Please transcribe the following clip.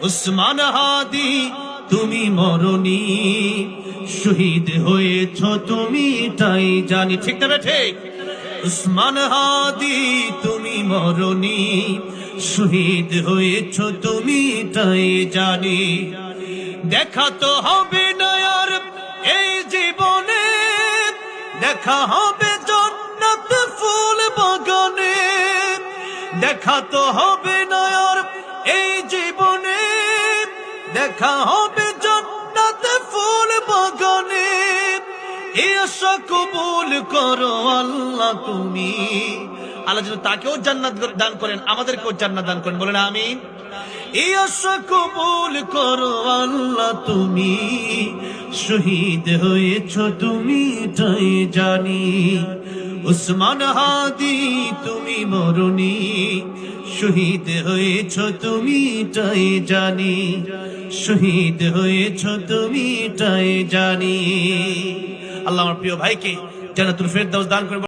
উসমান হাদি তুমি মরণি, শহীদ হয়েছ তুমি তাই জানি। ঠিক না ঠিক? উসমান হাদি তুমি মরণি, শহীদ হয়েছ তুমি তাই জানি। দেখা তো হবে না আর এই জীবনে, দেখা হবে জান্নাত ফুল বাগানে। দেখা তো হবে না আর এই জীবনে, দেখা হবে জান্নাত ফুল বাগানে। এই আশা কবুল করো আল্লাহ তুমি। আল্লাহ যেন তাকেও জান্নাত দান করেন, আমাদেরকেও জান্নাত দান করেন, বলেন আমিন। এই আশা কবুল করো আল্লাহ তুমি, শহীদ হয়েছ তুমি তাই জানি। উসমান হাদি তুমি মরণি, শহীদ হয়েছ তুমি তাই জানি। শহীদ হয়েছ তুমি তাই জানি। আল্লাহ আমার প্রিয় ভাইকে জান্নাতুল ফেরদাউস দান করেন।